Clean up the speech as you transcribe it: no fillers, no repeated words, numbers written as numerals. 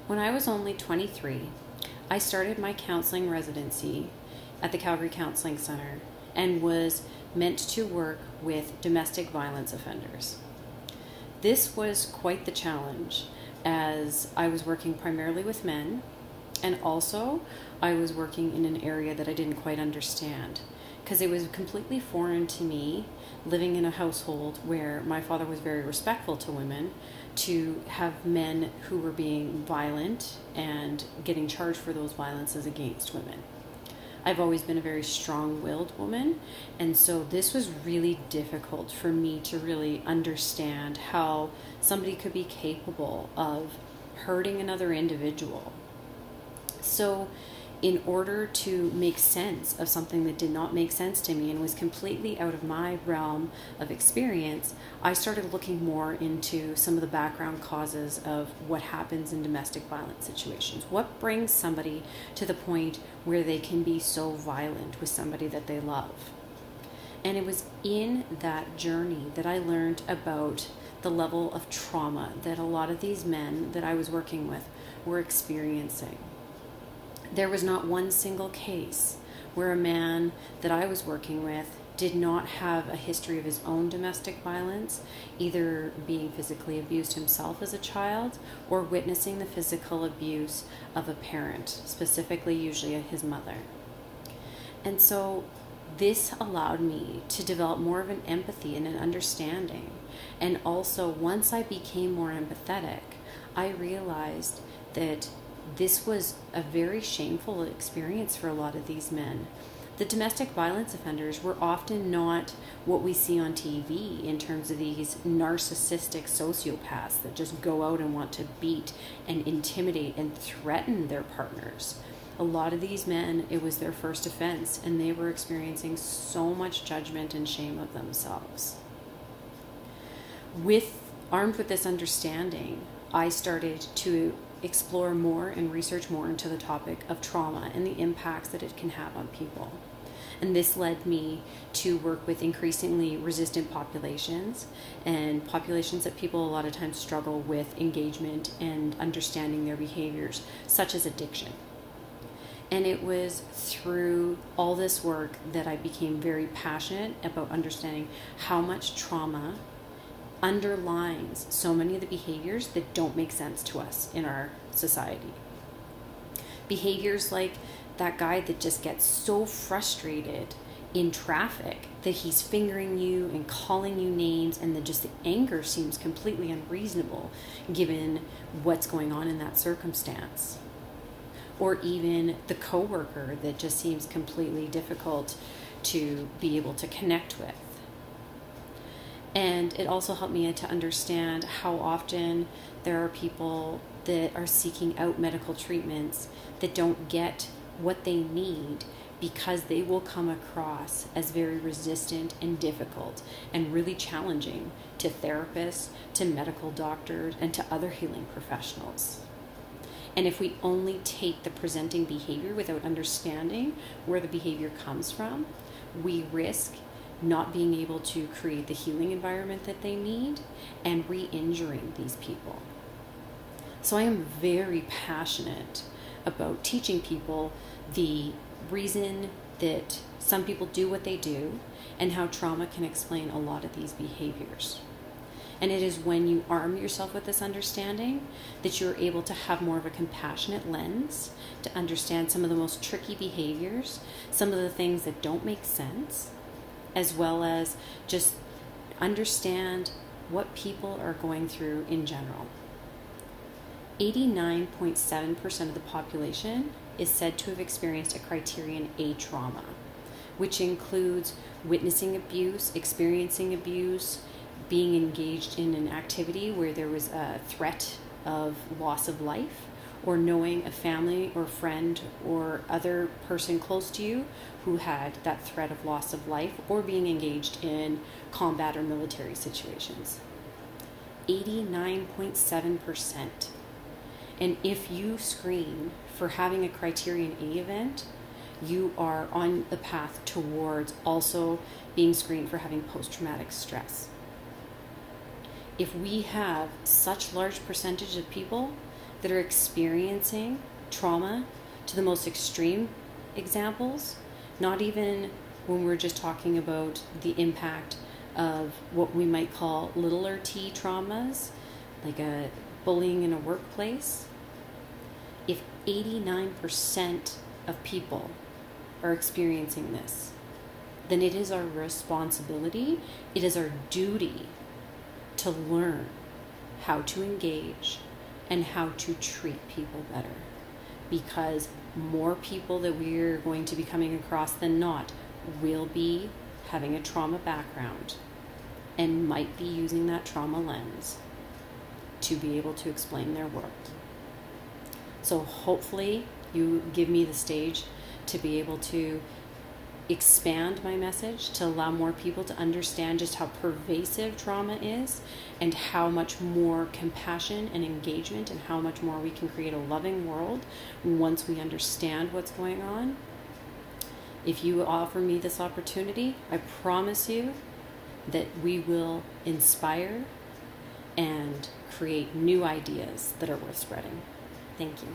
When I was only 23, I started my counseling residency at the Calgary Counseling Center and was meant to work with domestic violence offenders. This was quite the challenge, as I was working primarily with men, and also I was working in an area that I didn't quite understand, because it was completely foreign to me, living in a household where my father was very respectful to women, to have men who were being violent and getting charged for those violences against women. I've always been a very strong-willed woman, and so this was really difficult for me to really understand how somebody could be capable of hurting another individual. So in order to make sense of something that did not make sense to me and was completely out of my realm of experience, I started looking more into some of the background causes of what happens in domestic violence situations. What brings somebody to the point where they can be so violent with somebody that they love? And it was in that journey that I learned about the level of trauma that a lot of these men that I was working with were experiencing. There was not one single case where a man that I was working with did not have a history of his own domestic violence, either being physically abused himself as a child or witnessing the physical abuse of a parent, specifically usually his mother. And so this allowed me to develop more of an empathy and an understanding. And also, once I became more empathetic, I realized that this was a very shameful experience for a lot of these men. The domestic violence offenders were often not what we see on TV in terms of these narcissistic sociopaths that just go out and want to beat and intimidate and threaten their partners. A lot of these men, it was their first offense, and they were experiencing so much judgment and shame of themselves. Armed with this understanding, I started to explore more and research more into the topic of trauma and the impacts that it can have on people. And this led me to work with increasingly resistant populations and populations that people a lot of times struggle with engagement and understanding their behaviors, such as addiction. And it was through all this work that I became very passionate about understanding how much trauma underlines so many of the behaviors that don't make sense to us in our society. Behaviors like that guy that just gets so frustrated in traffic that he's fingering you and calling you names, and just the anger seems completely unreasonable given what's going on in that circumstance. Or even the coworker that just seems completely difficult to be able to connect with. And it also helped me to understand how often there are people that are seeking out medical treatments that don't get what they need because they will come across as very resistant and difficult and really challenging to therapists, to medical doctors, and to other healing professionals. And if we only take the presenting behavior without understanding where the behavior comes from, we risk not being able to create the healing environment that they need and re-injuring these people. So I am very passionate about teaching people the reason that some people do what they do and how trauma can explain a lot of these behaviors. And it is when you arm yourself with this understanding that you're able to have more of a compassionate lens to understand some of the most tricky behaviors, some of the things that don't make sense, as well as just understand what people are going through in general. 89.7% of the population is said to have experienced a criterion A trauma, which includes witnessing abuse, experiencing abuse, being engaged in an activity where there was a threat of loss of life, or knowing a family or friend or other person close to you who had that threat of loss of life, or being engaged in combat or military situations. 89.7%. And if you screen for having a criterion A event, you are on the path towards also being screened for having post-traumatic stress. If we have such large percentage of people that are experiencing trauma, to the most extreme examples, not even when we're just talking about the impact of what we might call littler t traumas, like a bullying in a workplace. If 89% of people are experiencing this, then it is our responsibility, it is our duty to learn how to engage and how to treat people better. Because more people that we're going to be coming across than not will be having a trauma background and might be using that trauma lens to be able to explain their work. So hopefully you give me the stage to be able to expand my message, to allow more people to understand just how pervasive trauma is and how much more compassion and engagement and how much more we can create a loving world once we understand what's going on. If you offer me this opportunity, I promise you that we will inspire and create new ideas that are worth spreading. Thank you.